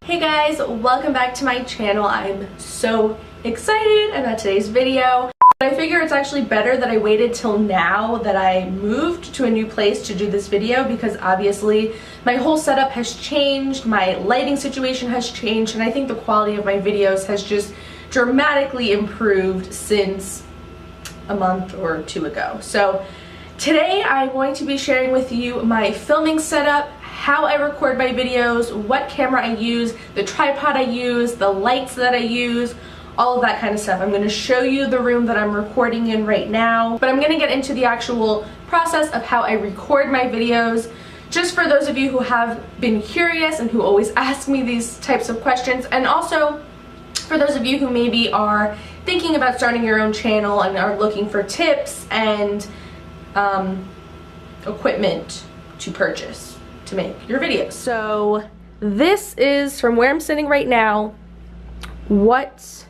Hey guys, welcome back to my channel. I'm so excited about today's video. I figure it's actually better that I waited till now that I moved to a new place to do this video, because obviously my whole setup has changed, my lighting situation has changed, and I think the quality of my videos has just dramatically improved since a month or two ago. So today I'm going to be sharing with you my filming setup, how I record my videos, what camera I use, the tripod I use, the lights that I use, all of that kind of stuff. I'm going to show you the room that I'm recording in right now, but I'm going to get into the actual process of how I record my videos, just for those of you who have been curious and who always ask me these types of questions, and also for those of you who maybe are thinking about starting your own channel and are looking for tips and equipment to purchase to make your videos. So this is, from where I'm sitting right now, what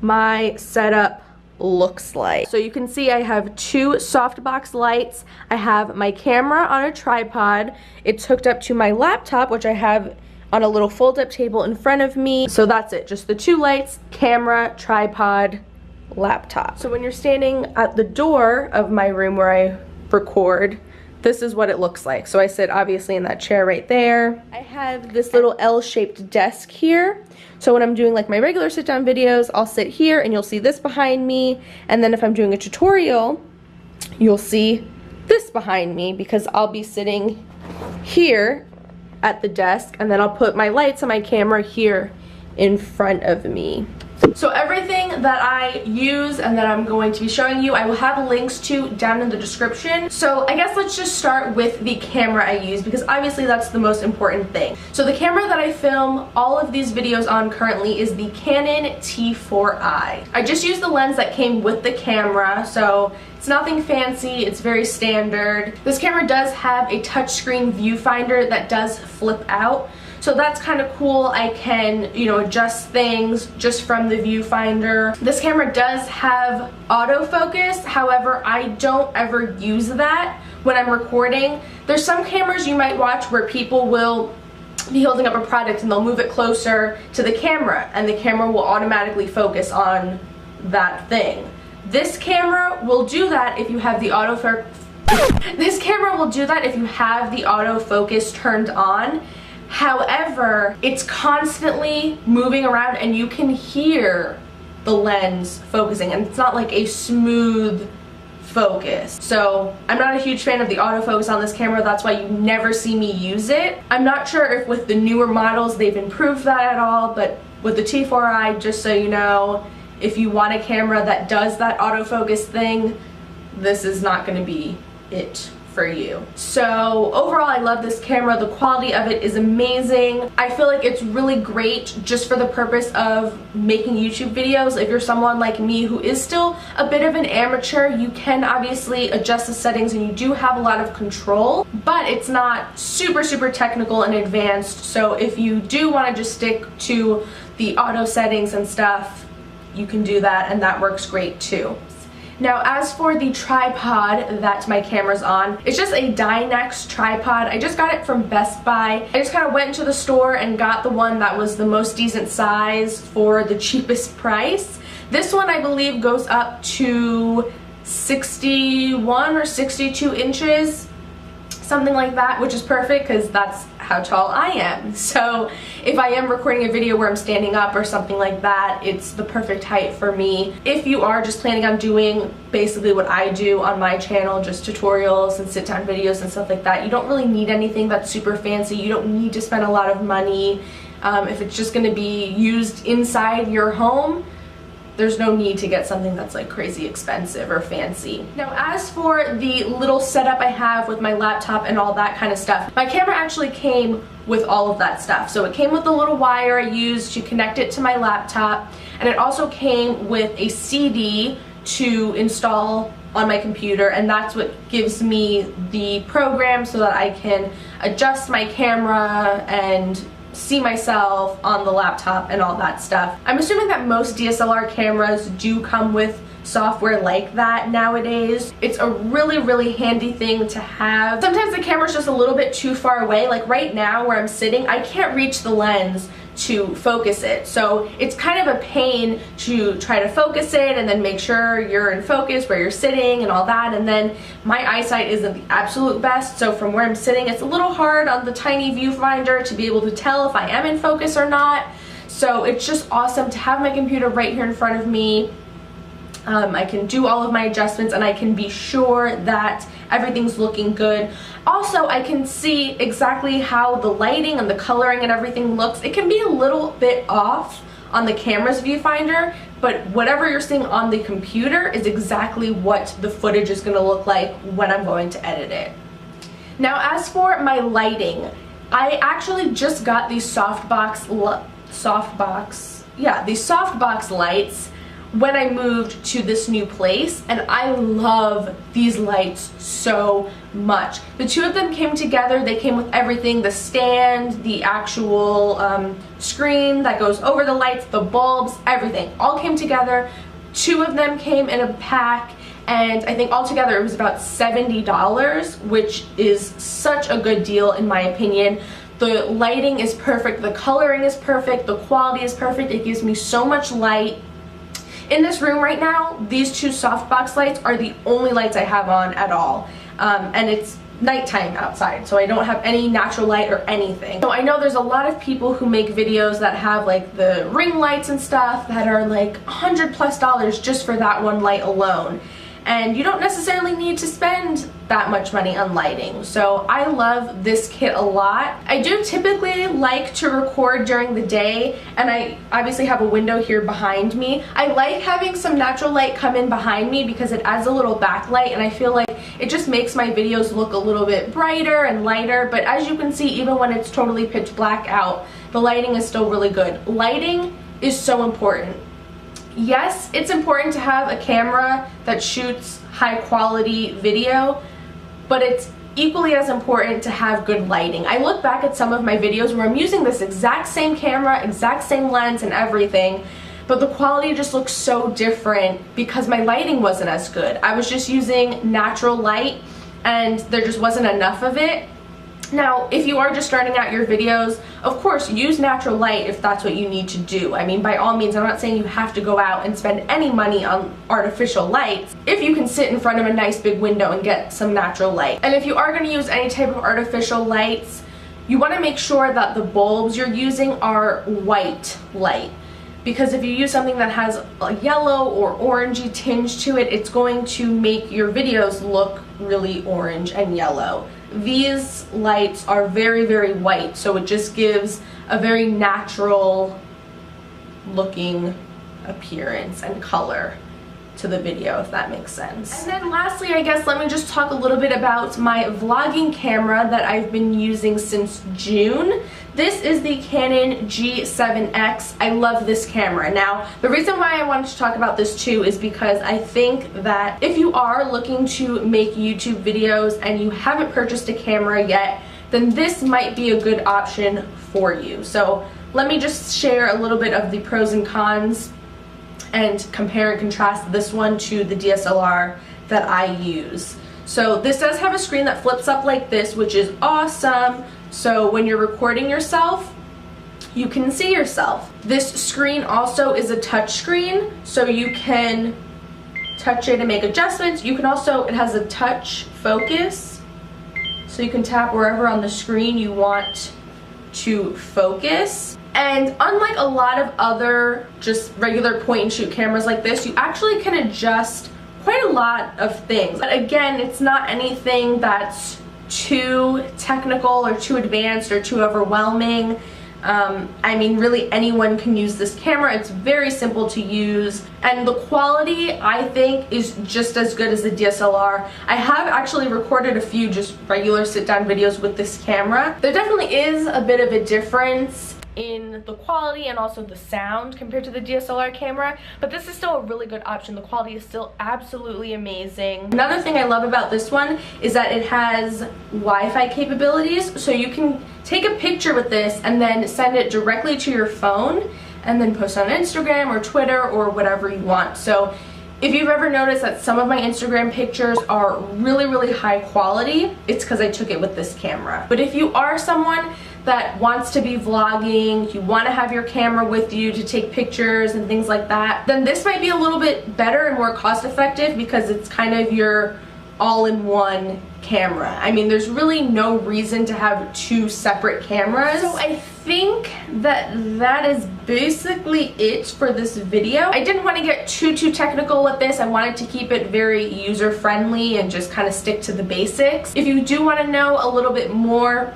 my setup looks like. So you can see I have two softbox lights. I have my camera on a tripod. It's hooked up to my laptop, which I have on a little fold-up table in front of me. So that's it, just the two lights, camera, tripod, laptop. So when you're standing at the door of my room where I record, this is what it looks like. So I sit obviously in that chair right there. I have this little L-shaped desk here. So when I'm doing like my regular sit-down videos, I'll sit here and you'll see this behind me. And then if I'm doing a tutorial, you'll see this behind me, because I'll be sitting here at the desk, and then I'll put my lights and my camera here in front of me. So everything that I use and that I'm going to be showing you, I will have links to down in the description. So I guess let's just start with the camera I use, because obviously that's the most important thing. So the camera that I film all of these videos on currently is the Canon T4i. I just used the lens that came with the camera, so it's nothing fancy, it's very standard. This camera does have a touchscreen viewfinder that does flip out. So that's kind of cool. I can, adjust things just from the viewfinder. This camera does have autofocus, however, I don't ever use that when I'm recording. There's some cameras you might watch where people will be holding up a product and they'll move it closer to the camera, and the camera will automatically focus on that thing. This camera will do that if you have the autofocus. This camera will do that if you have the autofocus turned on. However, it's constantly moving around and you can hear the lens focusing, and it's not like a smooth focus. So I'm not a huge fan of the autofocus on this camera. That's why you never see me use it. I'm not sure if with the newer models they've improved that at all, but with the T4i, just so you know, if you want a camera that does that autofocus thing, this is not going to be it for you. So overall, I love this camera. The quality of it is amazing. I feel like it's really great just for the purpose of making YouTube videos. If you're someone like me who is still a bit of an amateur, you can obviously adjust the settings and you do have a lot of control, but it's not super technical and advanced. So if you do want to just stick to the auto settings and stuff, you can do that, and that works great too. Now, as for the tripod that my camera's on, it's just a Dynex tripod. I just got it from Best Buy. I just kind of went into the store and got the one that was the most decent size for the cheapest price. This one, I believe, goes up to 61 or 62 inches, something like that, which is perfect because that's how tall I am. So if I am recording a video where I'm standing up or something like that, it's the perfect height for me. If you are just planning on doing basically what I do on my channel, just tutorials and sit-down videos and stuff like that, you don't really need anything that's super fancy. You don't need to spend a lot of money. If it's just going to be used inside your home, there's no need to get something that's like crazy expensive or fancy. Now, as for the little setup I have with my laptop and all that kind of stuff, my camera actually came with all of that stuff. So it came with the little wire I used to connect it to my laptop, and it also came with a CD to install on my computer, and that's what gives me the program so that I can adjust my camera and see myself on the laptop and all that stuff. I'm assuming that most DSLR cameras do come with software like that nowadays. It's a really handy thing to have. Sometimes the camera's just a little bit too far away. Like right now where I'm sitting, I can't reach the lens to focus it, so it's kind of a pain to try to focus it and then make sure you're in focus where you're sitting and all that, and then my eyesight isn't the absolute best, so from where I'm sitting it's a little hard on the tiny viewfinder to be able to tell if I am in focus or not. So it's just awesome to have my computer right here in front of me. I can do all of my adjustments and I can be sure that everything's looking good. Also, I can see exactly how the lighting and the coloring and everything looks. It can be a little bit off on the camera's viewfinder, but whatever you're seeing on the computer is exactly what the footage is going to look like when I'm going to edit it. Now, as for my lighting, I actually just got these softbox lights when I moved to this new place, and I love these lights so much. The two of them came together. They came with everything, the stand, the actual screen that goes over the lights, the bulbs, everything all came together. Two of them came in a pack, and I think altogether it was about $70, which is such a good deal in my opinion. The lighting is perfect, the coloring is perfect, the quality is perfect. It gives me so much light. In this room right now, these two softbox lights are the only lights I have on at all. And it's nighttime outside, so I don't have any natural light or anything. So I know there's a lot of people who make videos that have like the ring lights and stuff that are like $100+ just for that one light alone. And you don't necessarily need to spend that much money on lighting. So I love this kit a lot. I do typically like to record during the day, and I obviously have a window here behind me. I like having some natural light come in behind me because it adds a little backlight, and I feel like it just makes my videos look a little bit brighter and lighter. But as you can see, even when it's totally pitch black out, the lighting is still really good. Lighting is so important. Yes, it's important to have a camera that shoots high quality video, but it's equally as important to have good lighting. I look back at some of my videos where I'm using this exact same camera, exact same lens and everything, but the quality just looks so different because my lighting wasn't as good. I was just using natural light and there just wasn't enough of it. Now, if you are just starting out your videos, of course, use natural light if that's what you need to do. I mean, by all means, I'm not saying you have to go out and spend any money on artificial lights if you can sit in front of a nice big window and get some natural light. And if you are going to use any type of artificial lights, you want to make sure that the bulbs you're using are white light. Because if you use something that has a yellow or orangey tinge to it, it's going to make your videos look really orange and yellow. These lights are very white, so it just gives a very natural looking appearance and color to the video, if that makes sense. And then lastly, I guess let me just talk a little bit about my vlogging camera that I've been using since June. This is the Canon G7x. I love this camera. Now, the reason why I wanted to talk about this too is because I think that if you are looking to make YouTube videos and you haven't purchased a camera yet, then this might be a good option for you. So let me just share a little bit of the pros and cons and compare and contrast this one to the DSLR that I use. So this does have a screen that flips up like this, which is awesome. So when you're recording yourself, you can see yourself. This screen also is a touch screen, so you can touch it and make adjustments. You can also, it has a touch focus, so you can tap wherever on the screen you want to focus. And unlike a lot of other just regular point and shoot cameras like this, you actually can adjust quite a lot of things. But again, it's not anything that's too technical or too advanced or too overwhelming. I mean, really anyone can use this camera. It's very simple to use, and the quality I think is just as good as the DSLR. I have actually recorded a few just regular sit-down videos with this camera. There definitely is a bit of a difference in the quality and also the sound compared to the DSLR camera, but this is still a really good option. The quality is still absolutely amazing. Another thing I love about this one is that it has Wi-Fi capabilities, so you can take a picture with this and then send it directly to your phone and then post on Instagram or Twitter or whatever you want. So If you've ever noticed that some of my Instagram pictures are really high quality, it's because I took it with this camera. But if you are someone that wants to be vlogging, you want to have your camera with you to take pictures and things like that, then this might be a little bit better and more cost effective because it's kind of your all-in-one camera. I mean, there's really no reason to have two separate cameras. So I think that is basically it for this video. I didn't want to get too technical with this. I wanted to keep it very user-friendly and just kind of stick to the basics. If you do want to know a little bit more,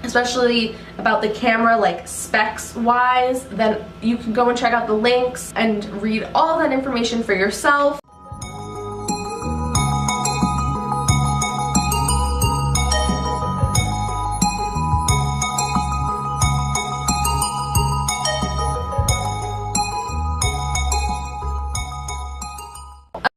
especially about the camera, like specs wise, then you can go and check out the links and read all that information for yourself.